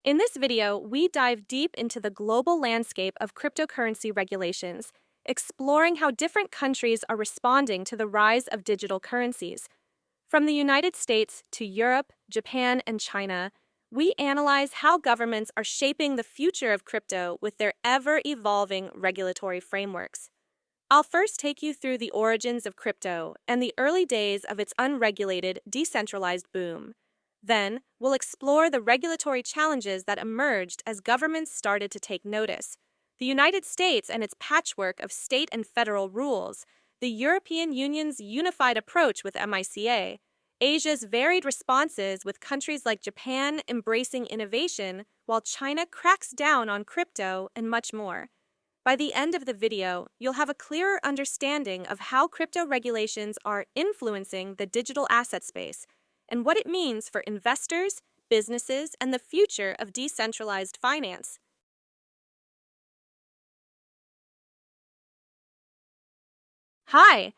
In this video, we dive deep into the global landscape of cryptocurrency regulations, exploring how different countries are responding to the rise of digital currencies. From the United States to Europe, Japan, and China, we analyze how governments are shaping the future of crypto with their ever-evolving regulatory frameworks. I'll first take you through the origins of crypto and the early days of its unregulated, decentralized boom. Then, we'll explore the regulatory challenges that emerged as governments started to take notice. The United States and its patchwork of state and federal rules, the European Union's unified approach with MiCA, Asia's varied responses with countries like Japan embracing innovation while China cracks down on crypto, and much more. By the end of the video, you'll have a clearer understanding of how crypto regulations are influencing the digital asset space and what it means for investors, businesses, and the future of decentralized finance. Hi!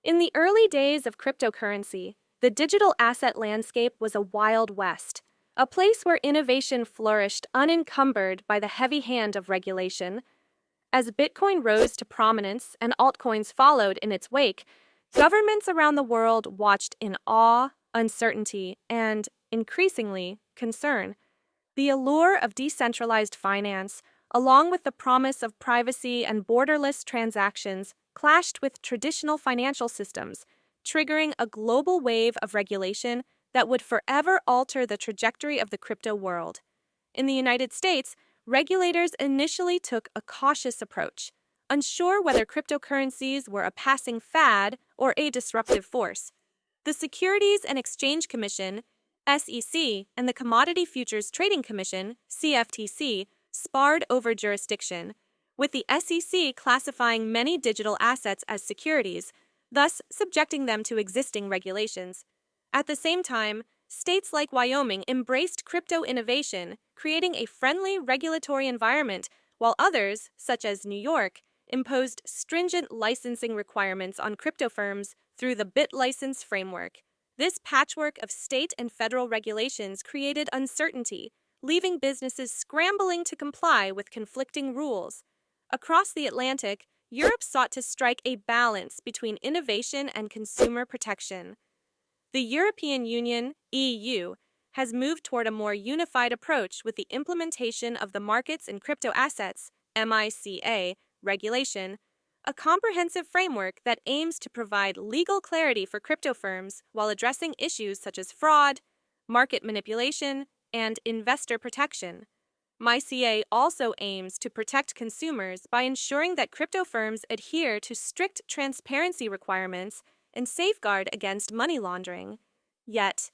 In the early days of cryptocurrency, the digital asset landscape was a wild west, a place where innovation flourished unencumbered by the heavy hand of regulation. As Bitcoin rose to prominence and altcoins followed in its wake, governments around the world watched in awe, uncertainty, and, increasingly, concern. The allure of decentralized finance, along with the promise of privacy and borderless transactions, clashed with traditional financial systems, triggering a global wave of regulation that would forever alter the trajectory of the crypto world. In the United States, regulators initially took a cautious approach, unsure whether cryptocurrencies were a passing fad or a disruptive force. The Securities and Exchange Commission, SEC, and the Commodity Futures Trading Commission, CFTC, sparred over jurisdiction, with the SEC classifying many digital assets as securities, thus subjecting them to existing regulations. At the same time, states like Wyoming embraced crypto innovation, creating a friendly regulatory environment, while others, such as New York, imposed stringent licensing requirements on crypto firms through the BitLicense framework. This patchwork of state and federal regulations created uncertainty, leaving businesses scrambling to comply with conflicting rules. Across the Atlantic, Europe sought to strike a balance between innovation and consumer protection. The European Union, EU, has moved toward a more unified approach with the implementation of the Markets in Crypto Assets, MiCA, regulation, a comprehensive framework that aims to provide legal clarity for crypto firms while addressing issues such as fraud, market manipulation, and investor protection. MiCA also aims to protect consumers by ensuring that crypto firms adhere to strict transparency requirements and safeguard against money laundering. Yet,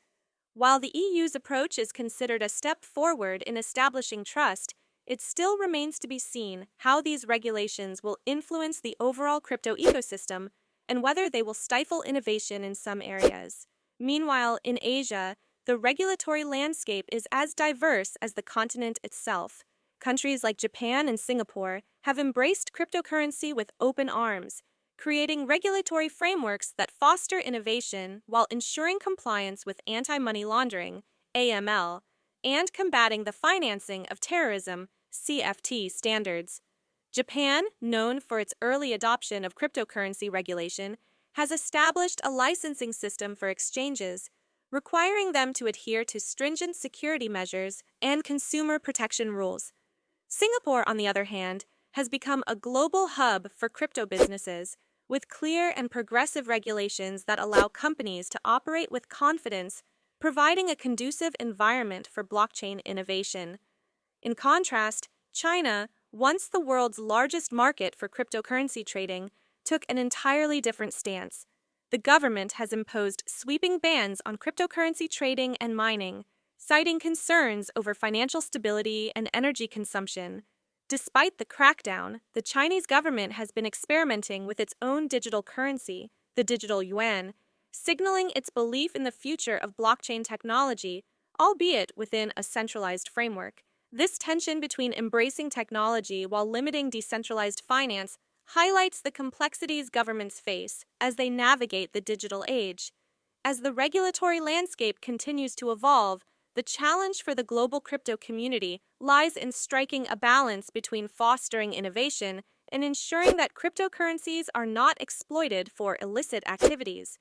while the EU's approach is considered a step forward in establishing trust, it still remains to be seen how these regulations will influence the overall crypto ecosystem and whether they will stifle innovation in some areas. Meanwhile, in Asia, the regulatory landscape is as diverse as the continent itself. Countries like Japan and Singapore have embraced cryptocurrency with open arms, creating regulatory frameworks that foster innovation while ensuring compliance with anti-money laundering, AML, and combating the financing of terrorism, CFT standards. Japan, known for its early adoption of cryptocurrency regulation, has established a licensing system for exchanges, requiring them to adhere to stringent security measures and consumer protection rules. Singapore, on the other hand, has become a global hub for crypto businesses, with clear and progressive regulations that allow companies to operate with confidence, providing a conducive environment for blockchain innovation. In contrast, China, once the world's largest market for cryptocurrency trading, took an entirely different stance. The government has imposed sweeping bans on cryptocurrency trading and mining, citing concerns over financial stability and energy consumption. Despite the crackdown, the Chinese government has been experimenting with its own digital currency, the digital yuan, signaling its belief in the future of blockchain technology, albeit within a centralized framework. This tension between embracing technology while limiting decentralized finance highlights the complexities governments face as they navigate the digital age. As the regulatory landscape continues to evolve, The challenge for the global crypto community lies in striking a balance between fostering innovation and ensuring that cryptocurrencies are not exploited for illicit activities.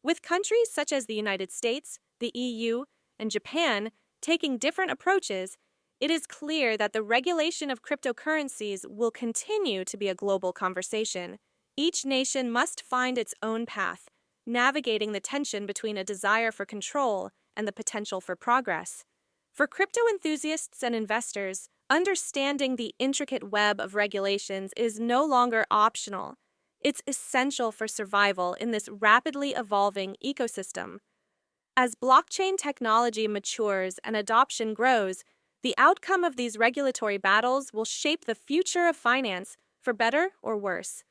With countries such as the United States, the EU, and Japan taking different approaches, it is clear that the regulation of cryptocurrencies will continue to be a global conversation. Each nation must find its own path, navigating the tension between a desire for control and the potential for progress. For crypto enthusiasts and investors, understanding the intricate web of regulations is no longer optional. It's essential for survival in this rapidly evolving ecosystem. As blockchain technology matures and adoption grows, the outcome of these regulatory battles will shape the future of finance, for better or worse.